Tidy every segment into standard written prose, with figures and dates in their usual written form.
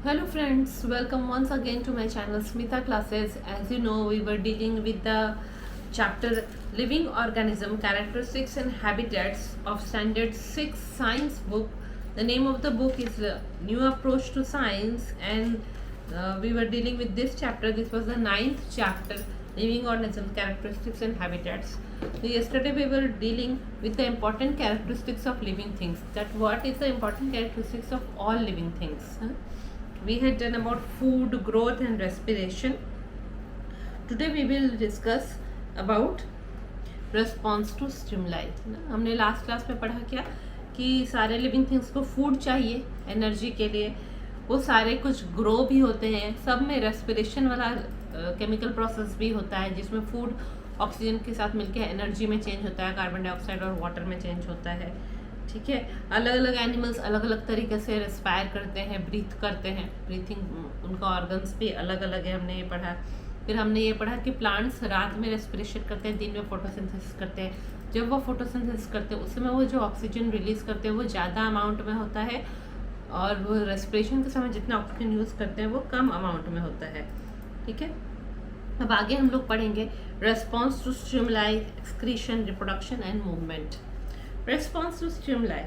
Hello friends, welcome once again to my channel Smita Classes. As you know, we were dealing with the chapter Living Organism Characteristics and Habitats of Standard 6 Science book. The name of the book is New Approach to Science, and we were dealing with this chapter. This was the 9th chapter, Living Organisms Characteristics and Habitats. So yesterday we were dealing with the important characteristics of living things. That what is the important characteristics of all living things? We had done about food, growth and respiration. Today we will discuss about response to stimuli. हमने last class में पढ़ा क्या कि सारे living things को food चाहिए energy के लिए, वो सारे कुछ ग्रो भी होते हैं, सब में रेस्पिरेशन वाला केमिकल प्रोसेस भी होता है जिसमें फूड ऑक्सीजन के साथ मिलकर एनर्जी में चेंज होता है, कार्बन डाइऑक्साइड और वाटर में चेंज होता है। ठीक है, अलग अलग एनिमल्स अलग अलग तरीके से रेस्पायर करते हैं, ब्रीथ करते हैं, ब्रीथिंग उनका ऑर्गन्स भी अलग अलग है, हमने ये पढ़ा। फिर हमने ये पढ़ा कि प्लांट्स रात में रेस्पिरेशन करते हैं, दिन में फोटोसिंथेसिस करते हैं। जब वो फोटोसिंथेसिस करते हैं उस समय वो जो ऑक्सीजन रिलीज करते हैं वो ज़्यादा अमाउंट में होता है, और वो रेस्पिरेशन के समय जितना ऑक्सीजन यूज़ करते हैं वो कम अमाउंट में होता है। ठीक है, अब आगे हम लोग पढ़ेंगे response to stimuli, excretion, reproduction and movement. Response to stimuli.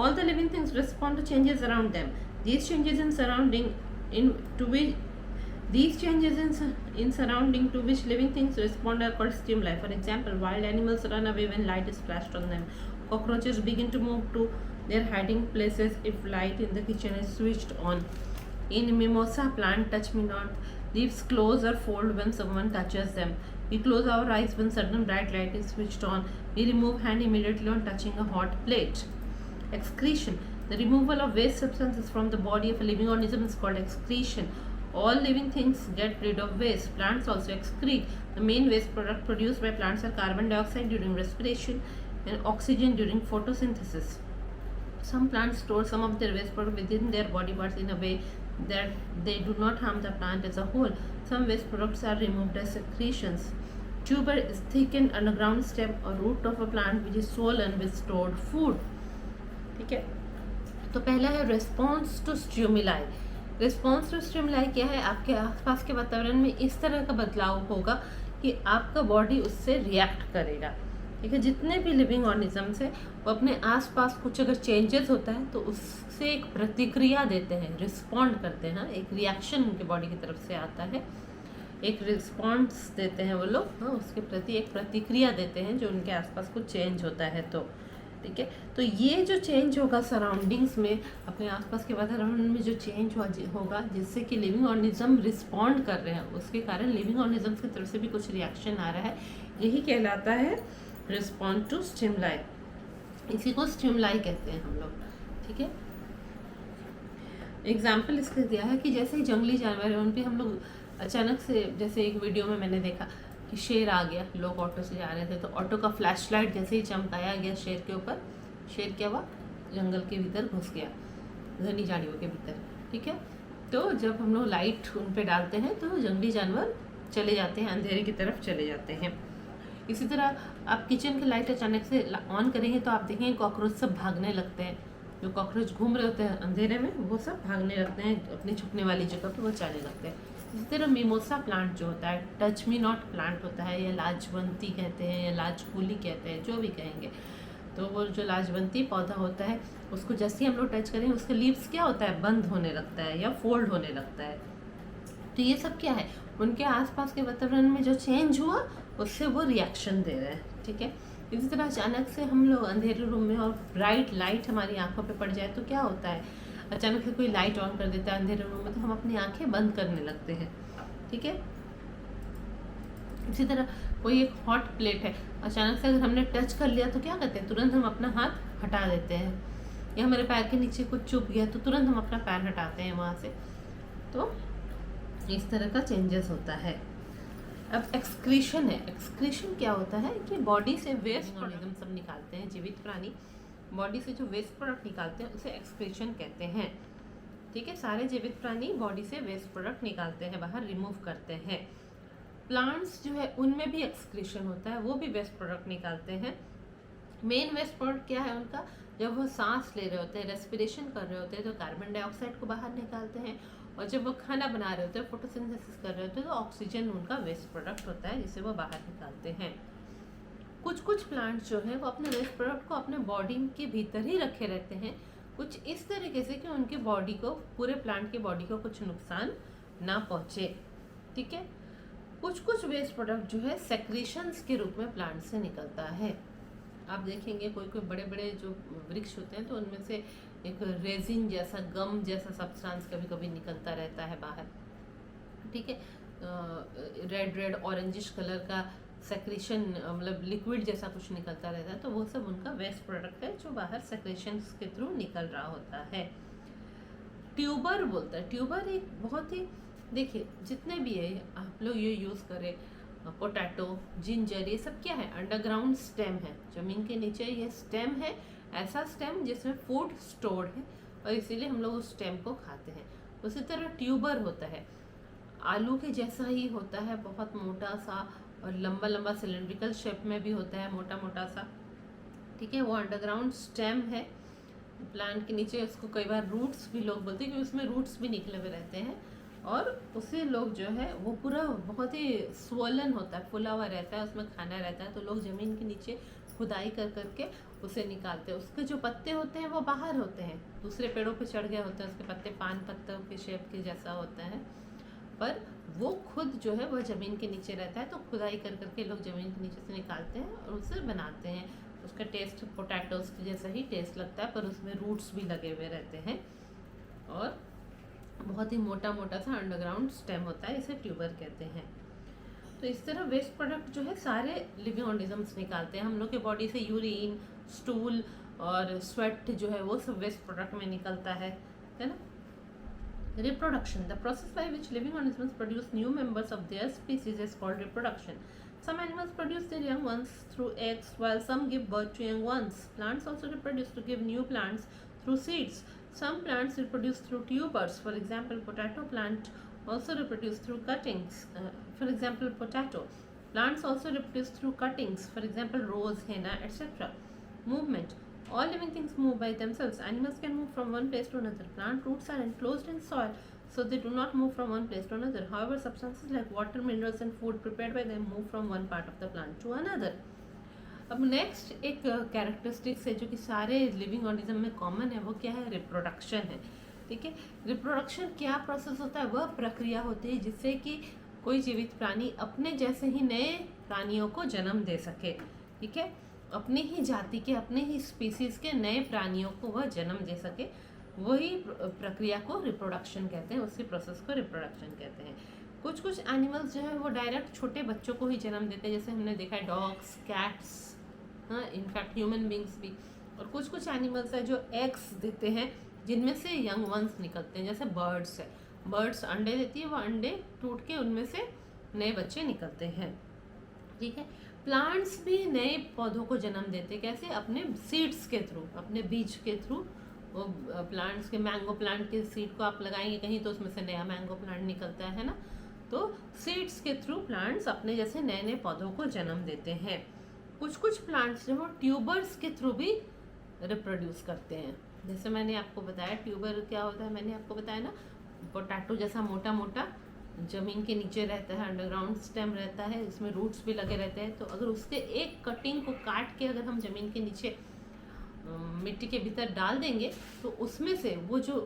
All the living things respond to changes around them. These changes in surrounding to which living things respond are called stimuli. For example, wild animals run away when light is flashed on them. Cockroaches begin to move to their hiding places if light in the kitchen is switched on. In mimosa plant, touch me not. Leaves close or fold when someone touches them. We close our eyes when sudden bright light is switched on. We remove hand immediately on touching a hot plate. Excretion. The removal of waste substances from the body of a living organism is called excretion. All living things get rid of waste. Plants also excrete. The main waste product produced by plants are carbon dioxide during respiration and oxygen during photosynthesis. Some plants store some of their waste product within their body parts in a way that they do not harm the plant as a whole. Some waste products are removed as secretions. Tuber is thickened underground stem or root of a plant which is swollen with stored food. ठीक है, तो पहला है response to stimuli. Response to stimuli क्या है? आपके आसपास के वातावरण में इस तरह का बदलाव होगा कि आपका बॉडी उससे रिएक्ट करेगा। ठीक है, जितने भी लिविंग ऑर्गेनिजम्स हैं वो अपने आसपास कुछ अगर चेंजेस होता है तो उससे एक प्रतिक्रिया देते हैं, रिस्पॉन्ड करते हैं, एक रिएक्शन उनके बॉडी की तरफ से आता है, एक रिस्पॉन्स देते हैं वो लोग, उसके प्रति एक प्रतिक्रिया देते हैं जो उनके आसपास कुछ चेंज होता है तो। ठीक है, तो ये जो चेंज होगा सराउंडिंग्स में, अपने आसपास के वातावरण में जो चेंज होगा जिससे कि लिविंग ऑर्गेनिज्म रिस्पॉन्ड कर रहे हैं, उसके कारण लिविंग ऑर्गेनिजम्स की तरफ से भी कुछ रिएक्शन आ रहा है, यही कहलाता है रिस्पॉन्ड टू स्टिमुलाई। इसी को स्टिमुलाई कहते हैं हम लोग। ठीक है, एग्जाम्पल इसका दिया है कि जैसे ही जंगली जानवर है उन पर हम लोग अचानक से, जैसे एक वीडियो में मैंने देखा कि शेर आ गया, लोग ऑटो से जा रहे थे तो ऑटो का फ्लैश लाइट जैसे ही चमकाया गया शेर के ऊपर, शेर क्या हुआ, जंगल के भीतर घुस गया, घनी झाड़ियों के भीतर। ठीक है, तो जब हम लोग लाइट उन पर डालते हैं तो जंगली जानवर चले जाते हैं, अंधेरे की तरफ चले जाते हैं। इसी तरह आप किचन की लाइट अचानक से ऑन करेंगे तो आप देखेंगे कॉकरोच सब भागने लगते हैं, जो कॉकरोच घूम रहे होते हैं अंधेरे में वो सब भागने लगते हैं, अपनी छुपने वाली जगह पर वो जाने लगते हैं। इसी तरह मिमोसा प्लांट जो होता है, टच मी नॉट प्लांट होता है, या लाजवंती कहते हैं या लाजकुली कहते हैं, जो भी कहेंगे, तो वो जो लाजवंती पौधा होता है उसको जैसे ही हम लोग टच करेंगे उसका लीव्स क्या होता है, बंद होने लगता है या फोल्ड होने लगता है। तो ये सब क्या है, उनके आसपास के वातावरण में जो चेंज हुआ उससे वो रिएक्शन दे रहे हैं। ठीक है, इसी तरह अचानक से हम लोग अंधेरे रूम में और ब्राइट लाइट हमारी आंखों पे पड़ जाए तो क्या होता है, अचानक से कोई लाइट ऑन कर देता है अंधेरे रूम में तो हम अपनी आंखें बंद करने लगते हैं। ठीक है, इसी तरह कोई एक हॉट प्लेट है, अचानक से अगर हमने टच कर लिया तो क्या करते हैं, तुरंत हम अपना हाथ हटा देते हैं, या हमारे पैर के नीचे कुछ चुभ गया तो तुरंत हम अपना पैर हटाते हैं वहाँ से। तो इस तरह का चेंजेस होता है। अब एक्सक्रीशन है। एक्सक्रीशन क्या होता है कि बॉडी से वेस्ट ऑर्गेनिज्म सब निकालते हैं, जीवित प्राणी बॉडी से जो वेस्ट प्रोडक्ट निकालते हैं उसे एक्सक्रीशन कहते हैं। ठीक है, सारे जीवित प्राणी बॉडी से वेस्ट प्रोडक्ट निकालते हैं, बाहर रिमूव करते हैं। प्लांट्स जो है उनमें भी एक्सक्रीशन होता है, वो भी वेस्ट प्रोडक्ट निकालते हैं। मेन वेस्ट प्रोडक्ट क्या है उनका, जब वो सांस ले रहे होते हैं, रेस्पिरेशन कर रहे होते हैं, तो कार्बन डाइऑक्साइड को बाहर निकालते हैं, और जब वो खाना बना रहे होते हैं, फोटोसिंथेसिस कर रहे होते हैं, तो ऑक्सीजन उनका वेस्ट प्रोडक्ट होता है जिसे वो बाहर निकालते हैं। कुछ कुछ प्लांट्स जो है वो अपने वेस्ट प्रोडक्ट को अपने बॉडी के भीतर ही रखे रहते हैं, कुछ इस तरीके से कि उनके बॉडी को, पूरे प्लांट के बॉडी को कुछ नुकसान ना पहुंचे। ठीक है। कुछ कुछ वेस्ट प्रोडक्ट जो है सेक्रेशंस के रूप में प्लांट से निकलता है। आप देखेंगे कोई कोई बड़े बड़े जो वृक्ष होते हैं तो उनमें से एक रेजिन जैसा, गम जैसा सब्सटेंस कभी कभी निकलता रहता है बाहर। ठीक है। रेड रेड ऑरेंजिश कलर का सेक्रेशन, मतलब लिक्विड जैसा कुछ निकलता रहता है, तो वो सब उनका वेस्ट प्रोडक्ट है जो बाहर सेक्रेशंस के थ्रू निकल रहा होता है। ट्यूबर बोलता है, ट्यूबर एक बहुत ही, देखिए जितने भी है आप लोग ये यूज़ करें, पोटैटो, जिंजर, ये सब क्या है, अंडरग्राउंड स्टेम है, जमीन के नीचे ये स्टेम है, ऐसा स्टेम जिसमें फूड स्टोर्ड है और इसीलिए हम लोग उस स्टेम को खाते हैं। उसी तरह ट्यूबर होता है, आलू के जैसा ही होता है, बहुत मोटा सा और लंबा लंबा सिलेंड्रिकल शेप में भी होता है, मोटा मोटा सा। ठीक है। वो अंडरग्राउंड स्टेम है प्लांट के नीचे। उसको कई बार रूट्स भी लोग बोलते हैं, क्योंकि उसमें रूट्स भी निकले हुए रहते हैं, और उसे लोग जो है वो पूरा बहुत ही स्वोलन होता है, फुला हुआ रहता है, उसमें खाना रहता है, तो लोग ज़मीन के नीचे खुदाई कर करके उसे निकालते हैं। उसके जो पत्ते होते हैं वो बाहर होते हैं, दूसरे पेड़ों पे चढ़ गए होते हैं उसके पत्ते, पान पत्तों के शेप के जैसा होता है, पर वो खुद जो है वह ज़मीन के नीचे रहता है, तो खुदाई कर करके लोग ज़मीन के नीचे से निकालते हैं और उसे बनाते हैं। उसका टेस्ट पोटैटोज के जैसा ही टेस्ट लगता है, पर उसमें रूट्स भी लगे हुए रहते हैं और बहुत ही मोटा मोटा सा अंडरग्राउंड स्टेम होता है, इसे ट्यूबर कहते हैं। तो इस तरह वेस्ट प्रोडक्ट जो है सारे लिविंग ऑर्गेनिजम्स निकालते हैं। हम लोग के बॉडी से यूरिन, स्टूल और स्वेट जो है वो सब वेस्ट प्रोडक्ट में निकलता है ना। Reproduction, the process by which living organisms produce new members of their species is called reproduction. Some animals produce their young ones through eggs, while some give birth to young ones. Plants also reproduce to give new plants through seeds. Some plants reproduce through tubers. For example, potato plant also reproduce through cuttings. For example, potato. Plants also reproduce through cuttings. For example, rose, henna, etc. Movement. All living things move by themselves. Animals can move from one place to another. Plant roots are enclosed in soil, so they do not move from one place to another. However, substances like water, minerals and food prepared by them move from one part of the plant to another. अब next एक characteristics है जो कि सारे living organism में common है, वो क्या है, रिप्रोडक्शन है। ठीक है। रिप्रोडक्शन क्या प्रोसेस होता है, वह प्रक्रिया होती है जिससे कि कोई जीवित प्राणी अपने जैसे ही नए प्राणियों को जन्म दे सके। ठीक है। अपनी ही जाति के, अपने ही स्पीसीज के नए प्राणियों को वह जन्म दे सके, वही प्रक्रिया को रिप्रोडक्शन कहते हैं, उसी प्रोसेस को रिप्रोडक्शन कहते हैं। कुछ कुछ एनिमल्स जो है वो डायरेक्ट छोटे बच्चों को ही जन्म देते हैं, जैसे हमने देखा है डॉग्स, कैट्स, हाँ, इनफैक्ट ह्यूमन बींग्स भी। और कुछ कुछ एनिमल्स है जो एग्स देते हैं जिनमें से यंग वंस निकलते हैं, जैसे बर्ड्स है, बर्ड्स अंडे देती है, वो अंडे टूट के उनमें से नए बच्चे निकलते हैं। ठीक है। प्लांट्स भी नए पौधों को जन्म देते हैं, कैसे, अपने सीड्स के थ्रू, अपने बीज के थ्रू। वो प्लांट्स के, मैंगो प्लांट के सीड को आप लगाएंगे कहीं तो उसमें से नया मैंगो प्लांट निकलता है ना। तो सीड्स के थ्रू प्लांट्स अपने जैसे नए नए पौधों को जन्म देते हैं। कुछ कुछ प्लांट्स जो ट्यूबर्स के थ्रू भी रिप्रोड्यूस करते हैं, जैसे मैंने आपको बताया ट्यूबर क्या होता है, मैंने आपको बताया ना, पोटैटो जैसा मोटा मोटा जमीन के नीचे रहता है, अंडरग्राउंड स्टेम रहता है, इसमें रूट्स भी लगे रहते हैं। तो अगर उसके एक कटिंग को काट के अगर हम जमीन के नीचे मिट्टी के भीतर डाल देंगे तो उसमें से वो जो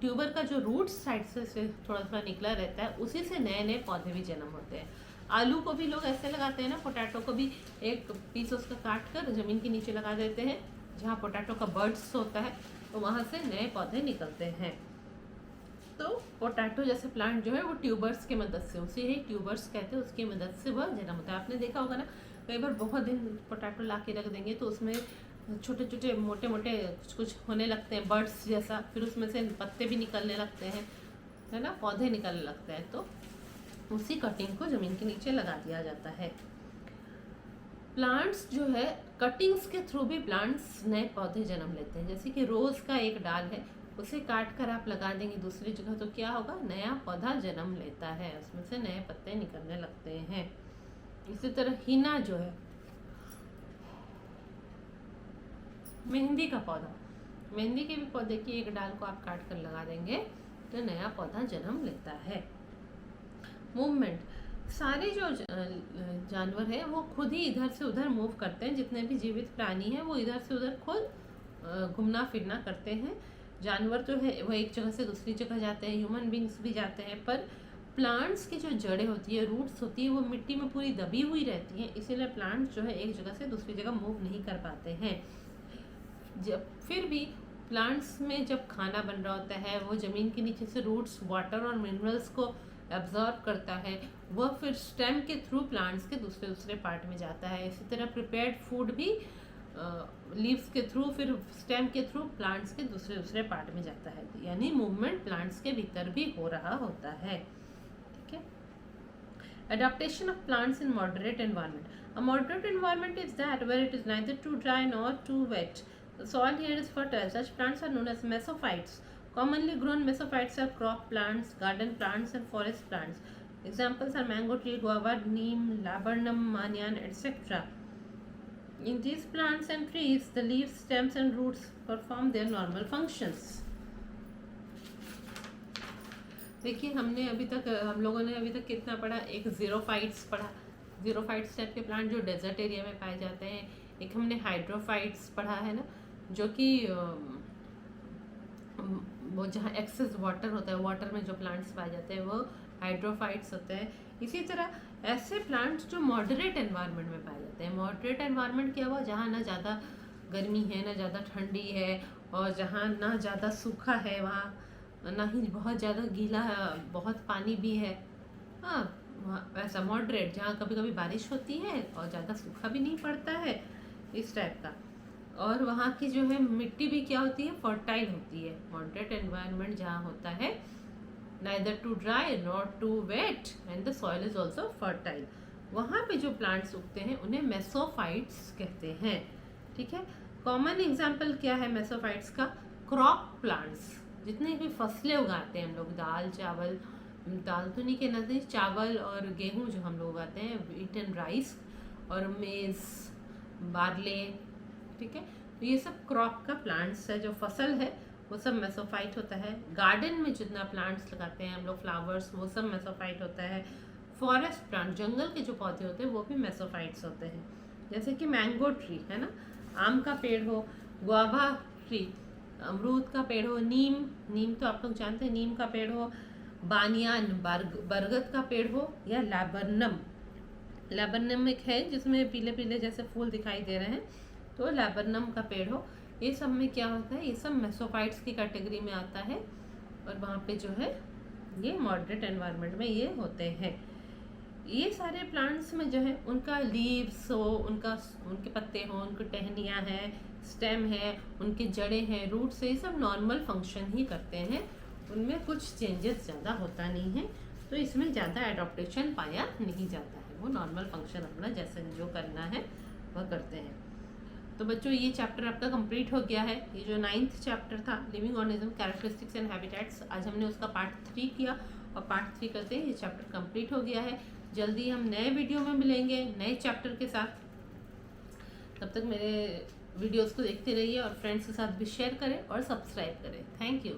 ट्यूबर का जो रूट साइड से थोड़ा थोड़ा निकला रहता है, उसी से नए नए पौधे भी जन्म होते हैं। आलू को भी लोग ऐसे लगाते हैं ना, पोटैटो को भी एक पीस उसका काट कर जमीन के नीचे लगा देते हैं, जहाँ पोटैटो का बर्ड्स होता है, तो वहाँ से नए पौधे निकलते हैं। तो पोटैटो जैसे प्लांट जो है वो ट्यूबर्स की मदद से, उसे ही ट्यूबर्स कहते हैं, उसकी मदद से वह जन्म होता है। आपने देखा होगा ना, कई बार बहुत दिन पोटैटो ला के रख देंगे तो उसमें छोटे छोटे मोटे मोटे कुछ कुछ होने लगते हैं, बर्ड्स जैसा, फिर उसमें से पत्ते भी निकलने लगते हैं, है ना, पौधे निकलने लगते हैं। तो उसी कटिंग को ज़मीन के नीचे लगा दिया जाता है। प्लांट्स जो है कटिंग्स के थ्रू भी प्लांट्स नए पौधे जन्म लेते हैं। जैसे कि रोज़ का एक डाल है, उसे काट कर आप लगा देंगे दूसरी जगह तो क्या होगा, नया पौधा जन्म लेता है, उसमें से नए पत्ते निकलने लगते हैं। इसी तरह हीना जो है, मेहंदी का पौधा, मेहंदी के भी पौधे की एक डाल को आप काट कर लगा देंगे तो नया पौधा जन्म लेता है। मूवमेंट, सारे जो जानवर हैं वो खुद ही इधर से उधर मूव करते हैं। जितने भी जीवित प्राणी हैं वो इधर से उधर खुद घूमना फिरना करते हैं। जानवर जो है वो एक जगह से दूसरी जगह जाते हैं, ह्यूमन बींग्स भी जाते हैं, पर प्लांट्स की जो जड़ें होती है, रूट्स होती है, वो मिट्टी में पूरी दबी हुई रहती हैं, इसीलिए प्लांट्स जो है एक जगह से दूसरी जगह मूव नहीं कर पाते हैं। जब फिर भी प्लांट्स में जब खाना बन रहा होता है वो ज़मीन के नीचे से रूट्स वाटर और मिनरल्स को एब्जॉर्ब करता है, वह फिर स्टेम के थ्रू प्लांट्स के दूसरे दूसरे पार्ट में जाता है। इसी तरह प्रिपेयर्ड फूड भी लीव्स के थ्रू फिर स्टेम के थ्रू प्लांट्स के दूसरे दूसरे पार्ट में जाता है, यानी मूवमेंट प्लांट्स के भीतर भी हो रहा होता है। ठीक है। Adaptation of plants in moderate environment. A moderate environment is that where it is neither too dry nor too wet. The soil here is fertile. Such plants are known as mesophytes. Commonly grown mesophytes are crop plants, garden plants, and forest plants. Examples are mango tree, guava, neem, laburnum, banyan, etc. In these plants and trees, the leaves, stems, and roots perform their normal functions. देखिए हमने अभी तक हम लोगों ने अभी तक कितना पढ़ा, एक ज़ीरोफाइट्स पढ़ा, ज़ीरोफाइट्स टाइप के प्लांट जो डेजर्ट एरिया में पाए जाते हैं। एक हमने हाइड्रोफाइट्स पढ़ा है ना, जो कि वो जहाँ एक्सेस वाटर होता है, वाटर में जो प्लांट्स पाए जाते हैं वो हाइड्रोफाइट्स होते हैं। इसी तरह ऐसे प्लांट्स जो मॉडरेट एनवायरनमेंट में पाए जाते हैं। मॉडरेट एनवायरनमेंट क्या हुआ, जहाँ ना ज़्यादा गर्मी है ना ज़्यादा ठंडी है, और जहाँ ना ज़्यादा सूखा है, वहाँ ना ही बहुत ज़्यादा गीला है, बहुत पानी भी है। हाँ, वैसा मॉडरेट, जहाँ कभी कभी बारिश होती है और ज़्यादा सूखा भी नहीं पड़ता है, इस टाइप का। और वहाँ की जो है मिट्टी भी क्या होती है, फर्टाइल होती है। मॉडरेट एनवायरनमेंट जहाँ होता है, neither too dry not too wet and the soil is also fertile, वहाँ पे जो प्लांट्स उगते हैं उन्हें मेसोफाइट्स कहते हैं। ठीक है। कॉमन एग्जाम्पल क्या है मेसोफाइट्स का, क्रॉप प्लांट्स, जितने भी फसलें उगाते हैं हम लोग, दाल चावल, दाल तो नहीं कहना चाहिए, चावल और गेहूँ जो हम लोग उगाते हैं, व्हीट एंड राइस, और मेज़, बार्ले। ठीक है। तो ये सब क्रॉप का प्लांट्स है, जो फसल है वो सब मेसोफाइट होता है। गार्डन में जितना प्लांट्स लगाते हैं हम लोग, फ्लावर्स, वो सब मेसोफाइट होता है। फॉरेस्ट प्लांट, जंगल के जो पौधे होते हैं वो भी मेसोफाइट्स होते हैं। जैसे कि मैंगो ट्री है ना, आम का पेड़ हो, गुआवा ट्री, अमरूद का पेड़ हो, नीम तो आप लोग जानते हैं, नीम का पेड़ हो, बानियान, बरगद का पेड़ हो, या लैबरनम एक है जिसमें पीले पीले जैसे फूल दिखाई दे रहे हैं, तो लैबरनम का पेड़ हो। ये सब में क्या होता है, ये सब मेसोफाइट्स की कैटेगरी में आता है, और वहाँ पे जो है ये मॉडरेट एनवायरनमेंट में ये होते हैं। ये सारे प्लांट्स में जो है उनका लीव्स हो, उनके पत्ते हो, उनकी टहनियाँ हैं, स्टेम है, उनके जड़ें हैं, रूट्स है, ये सब नॉर्मल फंक्शन ही करते हैं, उनमें कुछ चेंजेस ज़्यादा होता नहीं है, तो इसमें ज़्यादा एडॉप्टेशन पाया नहीं जाता है। वो नॉर्मल फंक्शन अपना जैसे जो करना है वह करते हैं। तो बच्चों ये चैप्टर आपका कंप्लीट हो गया है। ये जो 9th चैप्टर था, living organism, characteristics and habitats, आज हमने उसका पार्ट 3 किया, और पार्ट 3 करते ही ये चैप्टर कंप्लीट हो गया है। जल्दी हम नए वीडियो में मिलेंगे नए चैप्टर के साथ। तब तक मेरे वीडियोस को देखते रहिए और फ्रेंड्स के साथ भी शेयर करें और सब्सक्राइब करें। Thank you.